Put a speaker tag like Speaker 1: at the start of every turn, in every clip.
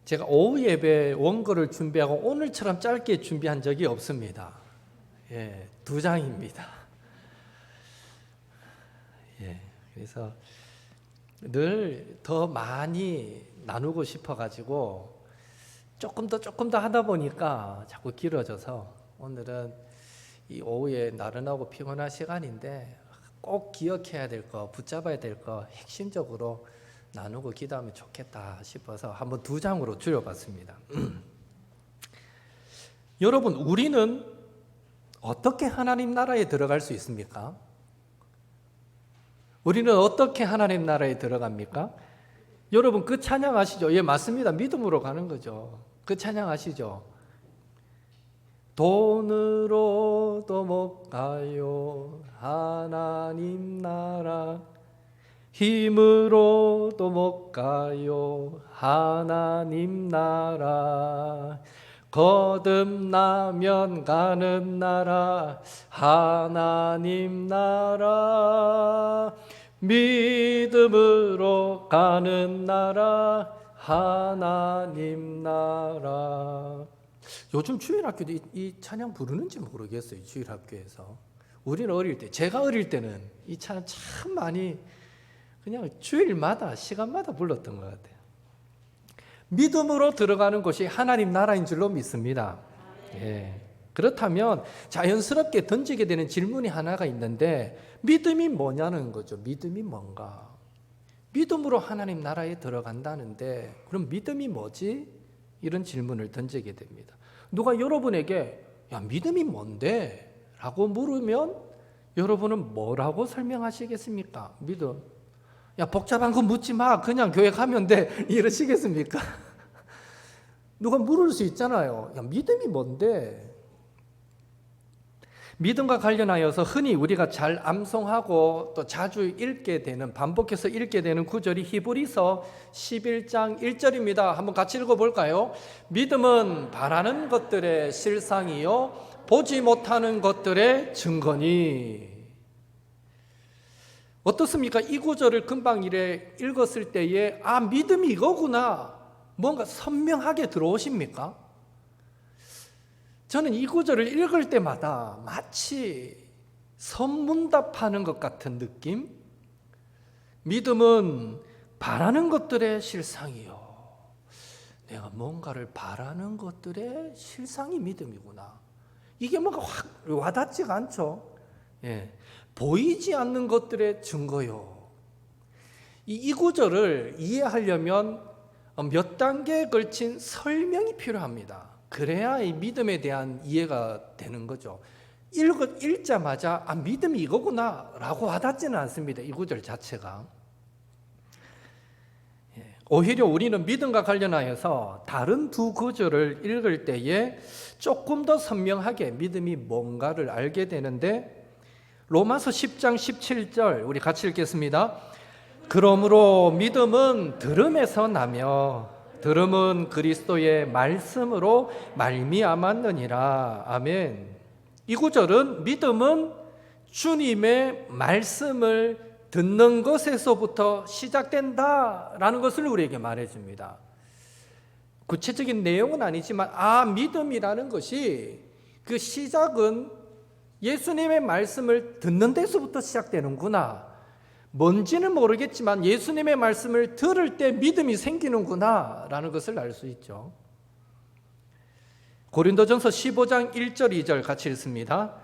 Speaker 1: 제가 오후 예배 원고를 준비하고 오늘처럼 짧게 준비한 적이 없습니다. 예, 2장입니다. 예, 그래서 늘 더 많이 나누고 싶어가지고 조금 더 하다 보니까 자꾸 길어져서 오늘은 이 오후에 나른하고 피곤한 시간인데 꼭 기억해야 될 거, 붙잡아야 될 거 핵심적으로 나누고 기도하면 좋겠다 싶어서 한번 2장으로 줄여봤습니다. 여러분, 우리는 어떻게 하나님 나라에 들어갈 수 있습니까? 우리는 어떻게 하나님 나라에 들어갑니까? 여러분, 그 찬양 아시죠? 예, 맞습니다. 믿음으로 가는 거죠. 그 찬양 아시죠? 돈으로도 못 가요 하나님 나라, 힘으로도 못 가요 하나님 나라, 거듭나면 가는 나라 하나님 나라, 믿음으로 가는 나라 하나님 나라. 요즘 주일학교도 이 찬양 부르는지 모르겠어요. 주일학교에서. 우리는 어릴 때, 제가 어릴 때는 이 찬양 참 많이 그냥 주일마다 시간마다 불렀던 것 같아요. 믿음으로 들어가는 곳이 하나님 나라인 줄로 믿습니다. 예. 그렇다면 자연스럽게 던지게 되는 질문이 하나가 있는데, 믿음이 뭐냐는 거죠. 믿음이 뭔가? 믿음으로 하나님 나라에 들어간다는데 그럼 믿음이 뭐지? 이런 질문을 던지게 됩니다. 누가 여러분에게 야, 믿음이 뭔데? 라고 물으면 여러분은 뭐라고 설명하시겠습니까? 믿음. 야, 복잡한 거 묻지 마. 그냥 교회 가면 돼. 이러시겠습니까? 누가 물을 수 있잖아요. 야, 믿음이 뭔데? 믿음과 관련하여서 흔히 우리가 잘 암송하고 또 자주 읽게 되는, 반복해서 읽게 되는 구절이 히브리서 11장 1절입니다. 한번 같이 읽어볼까요? 믿음은 바라는 것들의 실상이요 보지 못하는 것들의 증거니. 어떻습니까? 이 구절을 금방 이래 읽었을 때에 아, 믿음이 이거구나, 뭔가 선명하게 들어오십니까? 저는 이 구절을 읽을 때마다 마치 선문답하는 것 같은 느낌? 믿음은 바라는 것들의 실상이요. 내가 뭔가를 바라는 것들의 실상이 믿음이구나. 이게 뭔가 확 와닿지가 않죠. 예. 보이지 않는 것들의 증거요. 이 구절을 이해하려면 몇 단계에 걸친 설명이 필요합니다. 그래야 이 믿음에 대한 이해가 되는 거죠. 읽자마자 아, 믿음이 이거구나 라고 와닿지는 않습니다. 이 구절 자체가. 오히려 우리는 믿음과 관련하여서 다른 2 구절을 읽을 때에 조금 더 선명하게 믿음이 뭔가를 알게 되는데, 로마서 10장 17절 우리 같이 읽겠습니다. 그러므로 믿음은 들음에서 나며 들음은 그리스도의 말씀으로 말미암았느니라. 아멘. 이 구절은 믿음은 주님의 말씀을 듣는 것에서부터 시작된다라는 것을 우리에게 말해줍니다. 구체적인 내용은 아니지만 아, 믿음이라는 것이 그 시작은 예수님의 말씀을 듣는 데서부터 시작되는구나. 뭔지는 모르겠지만 예수님의 말씀을 들을 때 믿음이 생기는구나 라는 것을 알 수 있죠. 고린도전서 15장 1절 2절 같이 읽습니다.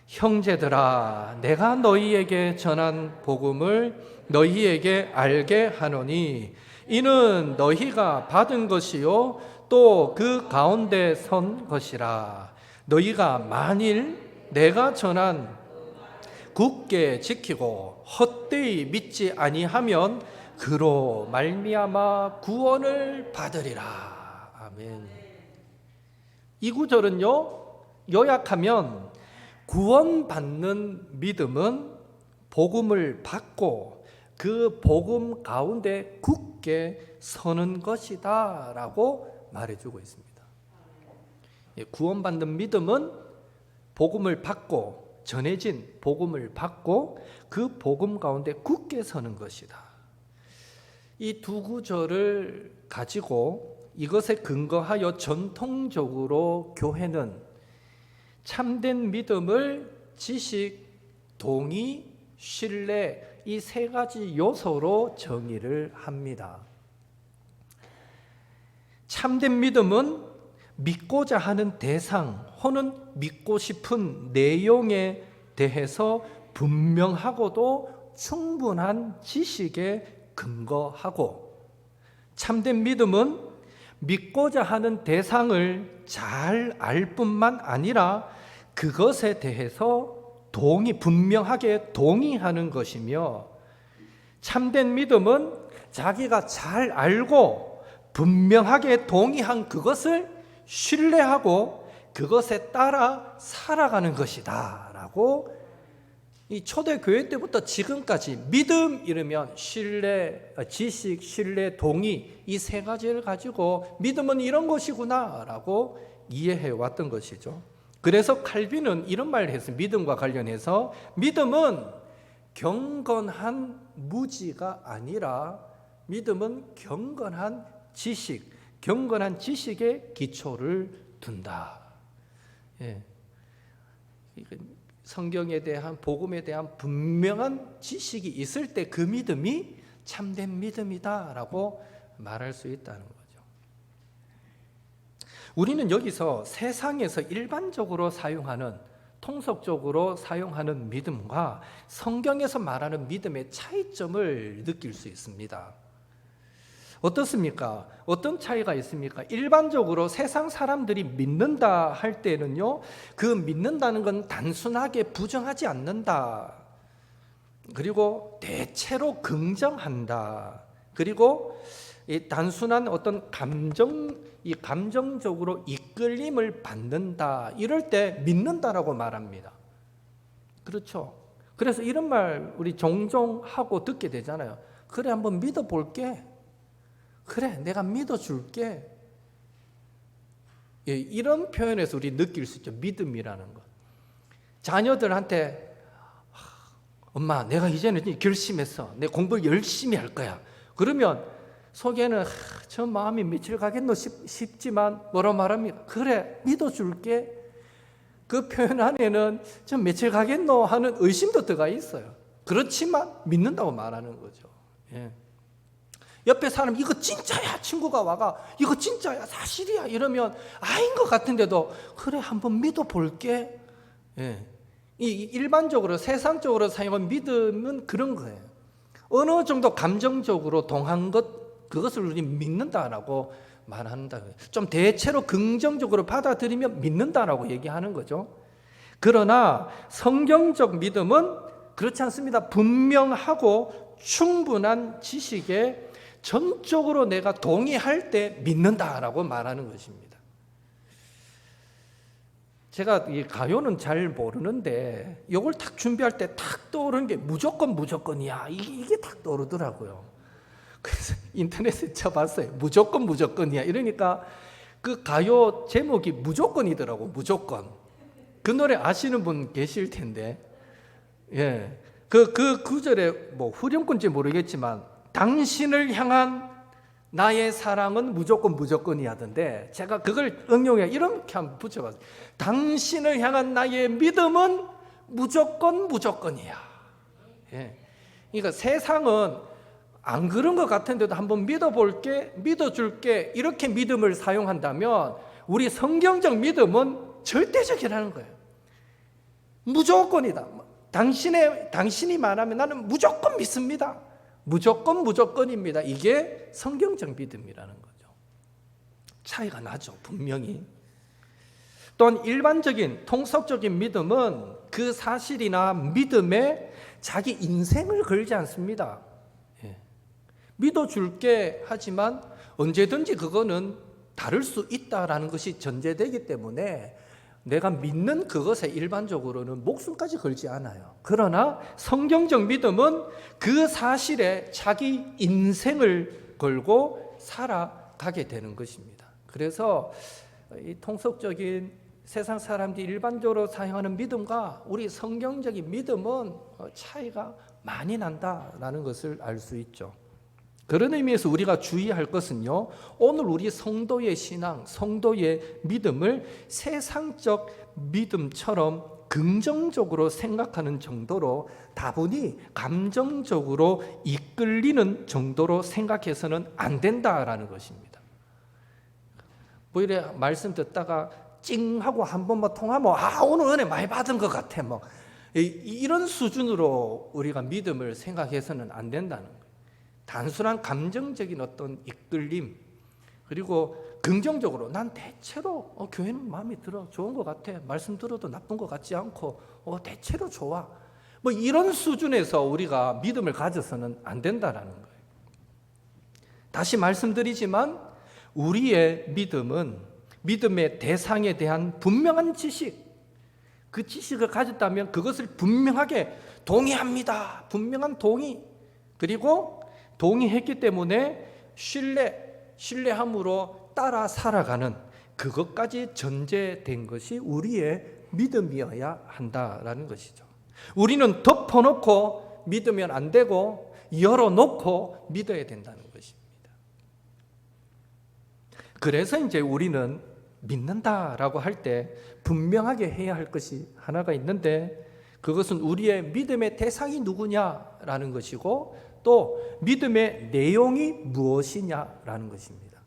Speaker 1: 형제들아, 내가 너희에게 전한 복음을 너희에게 알게 하노니 이는 너희가 받은 것이요 또 그 가운데 선 것이라. 너희가 만일 내가 전한 굳게 지키고 헛되이 믿지 아니하면 그로 말미암아 구원을 받으리라. 아멘. 이 구절은요, 요약하면 구원받는 믿음은 복음을 받고 그 복음 가운데 굳게 서는 것이다 라고 말해주고 있습니다. 구원받는 믿음은 복음을 받고, 전해진 복음을 받고 그 복음 가운데 굳게 서는 것이다. 이 2 구절을 가지고 이것에 근거하여 전통적으로 교회는 참된 믿음을 지식, 동의, 신뢰 이 세 가지 요소로 정의를 합니다. 참된 믿음은 믿고자 하는 대상 혹은 믿고 싶은 내용에 대해서 분명하고도 충분한 지식에 근거하고, 참된 믿음은 믿고자 하는 대상을 잘 알 뿐만 아니라 그것에 대해서 분명하게 동의하는 것이며, 참된 믿음은 자기가 잘 알고 분명하게 동의한 그것을 신뢰하고 그것에 따라 살아가는 것이다 라고, 이 초대교회 때부터 지금까지 믿음 이르면 신뢰, 지식, 신뢰, 동의 이 세 가지를 가지고 믿음은 이런 것이구나 라고 이해해 왔던 것이죠. 그래서 칼빈은 이런 말을 했어요. 믿음과 관련해서 믿음은 경건한 무지가 아니라 믿음은 경건한 지식, 경건한 지식에 기초를 둔다. 예. 성경에 대한, 복음에 대한 분명한 지식이 있을 때 그 믿음이 참된 믿음이다라고 말할 수 있다는 거죠. 우리는 여기서 세상에서 일반적으로 사용하는, 통속적으로 사용하는 믿음과 성경에서 말하는 믿음의 차이점을 느낄 수 있습니다. 어떻습니까? 어떤 차이가 있습니까? 일반적으로 세상 사람들이 믿는다 할 때는요, 그 믿는다는 건 단순하게 부정하지 않는다. 그리고 대체로 긍정한다. 그리고 이 단순한 어떤 감정적으로 이끌림을 받는다. 이럴 때 믿는다라고 말합니다. 그렇죠? 그래서 이런 말 우리 종종 하고 듣게 되잖아요. 그래, 한번 믿어볼게. 그래, 내가 믿어줄게. 예, 이런 표현에서 우리 느낄 수 있죠. 믿음이라는 것. 자녀들한테 엄마, 내가 이제는 결심했어. 내 공부를 열심히 할 거야. 그러면 속에는 저 마음이 며칠 가겠노 싶지만 뭐라 말합니까? 그래, 믿어줄게. 그 표현 안에는 저 며칠 가겠노 하는 의심도 들어가 있어요. 그렇지만 믿는다고 말하는 거죠. 예. 옆에 사람 이거 진짜야, 친구가 와가 이거 진짜야, 사실이야 이러면 아닌 것 같은데도 그래, 한번 믿어볼게. 예. 이 일반적으로 세상적으로 사용한 믿음은 그런 거예요. 어느 정도 감정적으로 동한 것, 그것을 우리 믿는다라고 말한다. 좀 대체로 긍정적으로 받아들이면 믿는다라고 얘기하는 거죠. 그러나 성경적 믿음은 그렇지 않습니다. 분명하고 충분한 지식에 전적으로 내가 동의할 때 믿는다라고 말하는 것입니다. 제가 이 가요는 잘 모르는데 이걸 딱 준비할 때 딱 떠오르는 게 무조건이야. 이게 딱 떠오르더라고요. 그래서 인터넷에 쳐봤어요. 무조건이야. 이러니까 그 가요 제목이 무조건이더라고. 무조건. 그 노래 아시는 분 계실 텐데, 예, 그 구절에 뭐 후렴구인지 모르겠지만 당신을 향한 나의 사랑은 무조건이야 하던데, 제가 그걸 응용해 이렇게 한번 붙여봤어요. 당신을 향한 나의 믿음은 무조건이야. 예. 그러니까 세상은 안 그런 것 같은데도 한번 믿어볼게, 믿어줄게 이렇게 믿음을 사용한다면 우리 성경적 믿음은 절대적이라는 거예요. 무조건이다. 당신이 말하면 나는 무조건 믿습니다. 무조건입니다. 이게 성경적 믿음이라는 거죠. 차이가 나죠, 분명히. 또한 일반적인 통속적인 믿음은 그 사실이나 믿음에 자기 인생을 걸지 않습니다. 예. 믿어줄게 하지만 언제든지 그거는 다를 수 있다라는 것이 전제되기 때문에 내가 믿는 그것에 일반적으로는 목숨까지 걸지 않아요. 그러나 성경적 믿음은 그 사실에 자기 인생을 걸고 살아가게 되는 것입니다. 그래서 이 통속적인 세상 사람들이 일반적으로 사용하는 믿음과 우리 성경적인 믿음은 차이가 많이 난다라는 것을 알 수 있죠. 그런 의미에서 우리가 주의할 것은요, 오늘 우리 성도의 신앙, 성도의 믿음을 세상적 믿음처럼 긍정적으로 생각하는 정도로, 다분히 감정적으로 이끌리는 정도로 생각해서는 안 된다라는 것입니다. 뭐 이래 말씀 듣다가 찡하고 한 번만 통하면 오늘 은혜 많이 받은 것 같아, 뭐 이런 수준으로 우리가 믿음을 생각해서는 안 된다는 거예요. 단순한 감정적인 어떤 이끌림, 그리고 긍정적으로 난 대체로 교회는 마음에 들어, 좋은 것 같아, 말씀 들어도 나쁜 것 같지 않고 대체로 좋아, 뭐 이런 수준에서 우리가 믿음을 가져서는 안 된다라는 거예요. 다시 말씀드리지만 우리의 믿음은 믿음의 대상에 대한 분명한 지식, 그 지식을 가졌다면 그것을 분명하게 동의합니다, 분명한 동의, 그리고 동의했기 때문에 신뢰함으로 따라 살아가는 그것까지 전제된 것이 우리의 믿음이어야 한다라는 것이죠. 우리는 덮어놓고 믿으면 안 되고 열어놓고 믿어야 된다는 것입니다. 그래서 이제 우리는 믿는다라고 할 때 분명하게 해야 할 것이 하나가 있는데, 그것은 우리의 믿음의 대상이 누구냐라는 것이고, 또 믿음의 내용이 무엇이냐라는 것입니다.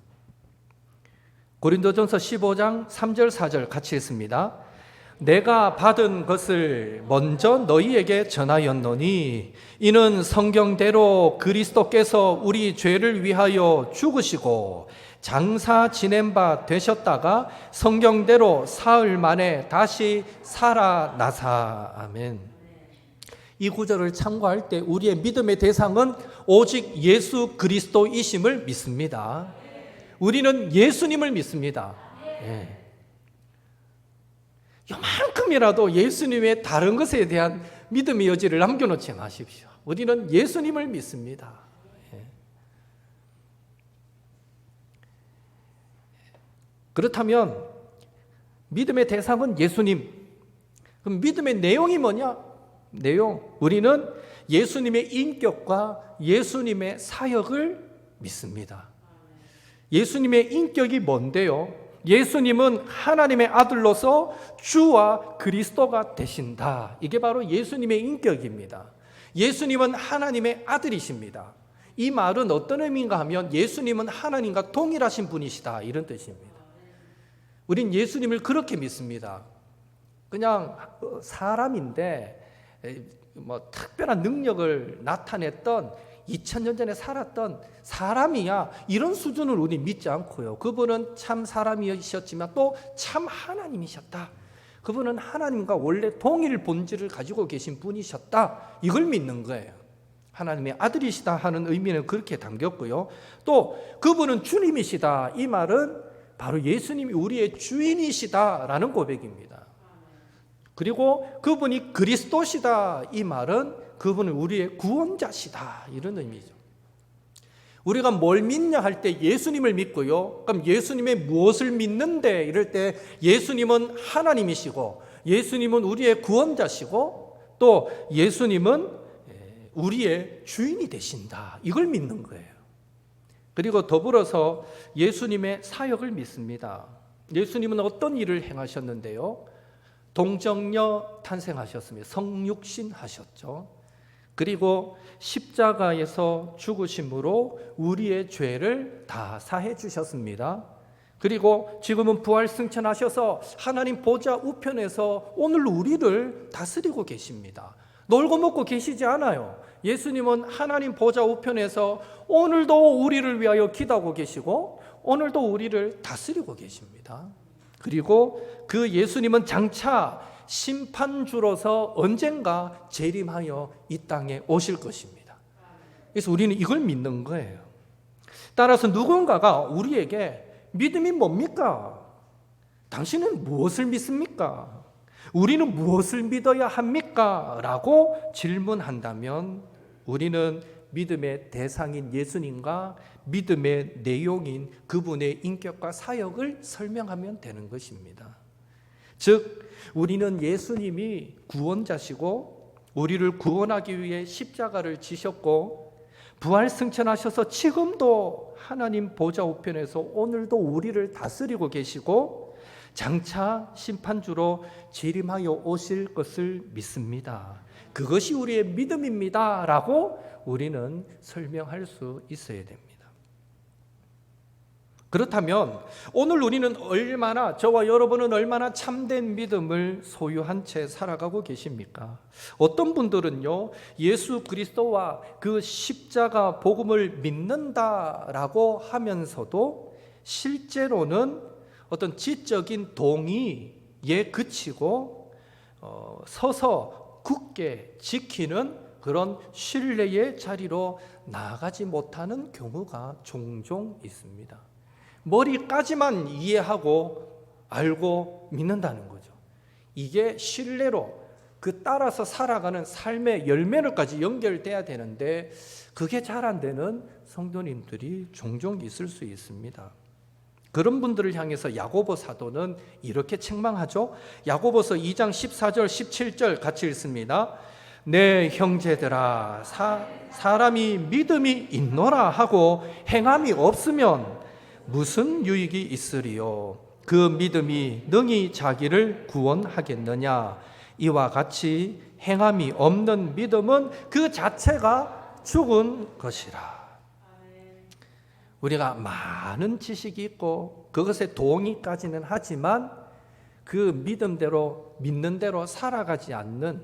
Speaker 1: 고린도전서 15장 3절 4절 같이 읽습니다. 내가 받은 것을 먼저 너희에게 전하였노니 이는 성경대로 그리스도께서 우리 죄를 위하여 죽으시고 장사 지낸 바 되셨다가 성경대로 사흘 만에 다시 살아나사. 아멘. 이 구절을 참고할 때 우리의 믿음의 대상은 오직 예수 그리스도이심을 믿습니다. 우리는 예수님을 믿습니다. 예. 요만큼이라도 예수님의 다른 것에 대한 믿음의 여지를 남겨놓지 마십시오. 우리는 예수님을 믿습니다. 예. 그렇다면 믿음의 대상은 예수님. 그럼 믿음의 내용이 뭐냐? 내용, 우리는 예수님의 인격과 예수님의 사역을 믿습니다. 예수님의 인격이 뭔데요? 예수님은 하나님의 아들로서 주와 그리스도가 되신다. 이게 바로 예수님의 인격입니다. 예수님은 하나님의 아들이십니다. 이 말은 어떤 의미인가 하면 예수님은 하나님과 동일하신 분이시다, 이런 뜻입니다. 우린 예수님을 그렇게 믿습니다. 그냥 사람인데 뭐 특별한 능력을 나타냈던 2000년 전에 살았던 사람이야, 이런 수준을 우리 믿지 않고요. 그분은 참 사람이셨지만 또 참 하나님이셨다. 그분은 하나님과 원래 동일 본질을 가지고 계신 분이셨다. 이걸 믿는 거예요. 하나님의 아들이시다 하는 의미는 그렇게 담겼고요. 또 그분은 주님이시다. 이 말은 바로 예수님이 우리의 주인이시다라는 고백입니다. 그리고 그분이 그리스도시다. 이 말은 그분은 우리의 구원자시다. 이런 의미죠. 우리가 뭘 믿냐 할 때 예수님을 믿고요. 그럼 예수님의 무엇을 믿는데 이럴 때 예수님은 하나님이시고 예수님은 우리의 구원자시고 또 예수님은 우리의 주인이 되신다. 이걸 믿는 거예요. 그리고 더불어서 예수님의 사역을 믿습니다. 예수님은 어떤 일을 행하셨는데요? 동정녀 탄생하셨습니다. 성육신 하셨죠. 그리고 십자가에서 죽으심으로 우리의 죄를 다 사해 주셨습니다. 그리고 지금은 부활 승천하셔서 하나님 보좌 우편에서 오늘 우리를 다스리고 계십니다. 놀고 먹고 계시지 않아요. 예수님은 하나님 보좌 우편에서 오늘도 우리를 위하여 기도하고 계시고 오늘도 우리를 다스리고 계십니다. 그리고 그 예수님은 장차 심판주로서 언젠가 재림하여 이 땅에 오실 것입니다. 그래서 우리는 이걸 믿는 거예요. 따라서 누군가가 우리에게 믿음이 뭡니까? 당신은 무엇을 믿습니까? 우리는 무엇을 믿어야 합니까? 라고 질문한다면 우리는 믿음의 대상인 예수님과 믿음의 내용인 그분의 인격과 사역을 설명하면 되는 것입니다. 즉 우리는 예수님이 구원자시고 우리를 구원하기 위해 십자가를 지셨고 부활 승천하셔서 지금도 하나님 보좌 우편에서 오늘도 우리를 다스리고 계시고 장차 심판주로 재림하여 오실 것을 믿습니다. 그것이 우리의 믿음입니다 라고 우리는 설명할 수 있어야 됩니다. 그렇다면 오늘 우리는 저와 여러분은 얼마나 참된 믿음을 소유한 채 살아가고 계십니까? 어떤 분들은요, 예수 그리스도와 그 십자가 복음을 믿는다라고 하면서도 실제로는 어떤 지적인 동의에 그치고 서서 굳게 지키는 그런 신뢰의 자리로 나아가지 못하는 경우가 종종 있습니다. 머리까지만 이해하고 알고 믿는다는 거죠. 이게 신뢰로 따라서 살아가는 삶의 열매로까지 연결돼야 되는데 그게 잘 안 되는 성도님들이 종종 있을 수 있습니다. 그런 분들을 향해서 야고보 사도는 이렇게 책망하죠. 야고보서 2장 14절 17절 같이 읽습니다. 내 형제들아, 사람이 믿음이 있노라 하고 행함이 없으면 무슨 유익이 있으리요? 그 믿음이 능히 자기를 구원하겠느냐? 이와 같이 행함이 없는 믿음은 그 자체가 죽은 것이라. 우리가 많은 지식이 있고 그것에 동의까지는 하지만 그 믿음대로 믿는 대로 살아가지 않는,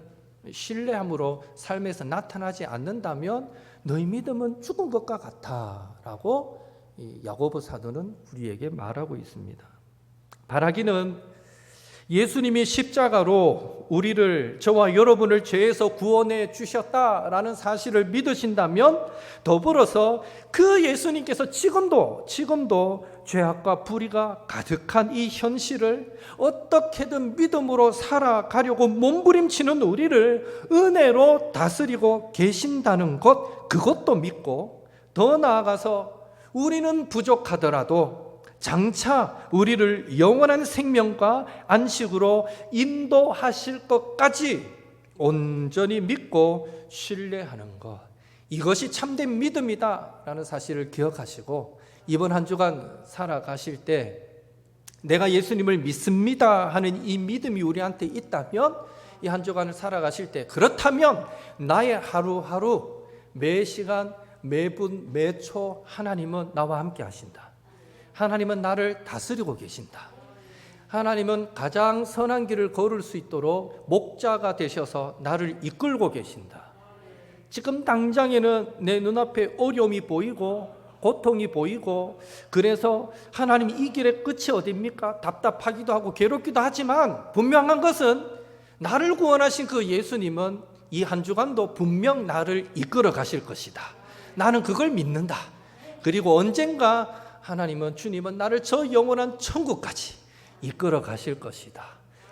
Speaker 1: 신뢰함으로 삶에서 나타나지 않는다면 너희 믿음은 죽은 것과 같아라고 야고보 사도는 우리에게 말하고 있습니다. 바라기는 예수님이 십자가로 저와 여러분을 죄에서 구원해 주셨다라는 사실을 믿으신다면 더불어서 그 예수님께서 지금도 죄악과 불의가 가득한 이 현실을 어떻게든 믿음으로 살아가려고 몸부림치는 우리를 은혜로 다스리고 계신다는 것, 그것도 믿고, 더 나아가서 우리는 부족하더라도 장차 우리를 영원한 생명과 안식으로 인도하실 것까지 온전히 믿고 신뢰하는 것, 이것이 참된 믿음이다라는 사실을 기억하시고 이번 한 주간 살아가실 때 내가 예수님을 믿습니다 하는 이 믿음이 우리한테 있다면 이 한 주간을 살아가실 때, 그렇다면 나의 하루하루 매 시간 매분 매초 하나님은 나와 함께 하신다. 하나님은 나를 다스리고 계신다. 하나님은 가장 선한 길을 걸을 수 있도록 목자가 되셔서 나를 이끌고 계신다. 지금 당장에는 내 눈앞에 어려움이 보이고 고통이 보이고, 그래서 하나님 이 길의 끝이 어디입니까? 답답하기도 하고 괴롭기도 하지만 분명한 것은 나를 구원하신 그 예수님은 이 한 주간도 분명 나를 이끌어 가실 것이다. 나는 그걸 믿는다. 그리고 언젠가 주님은 나를 저 영원한 천국까지 이끌어 가실 것이다.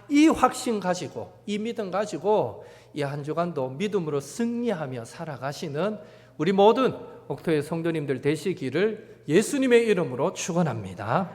Speaker 1: 이 확신 가지고, 이 믿음 가지고 이 한 주간도 믿음으로 승리하며 살아가시는 우리 모든 옥토의 성도님들 되시기를 예수님의 이름으로 축원합니다.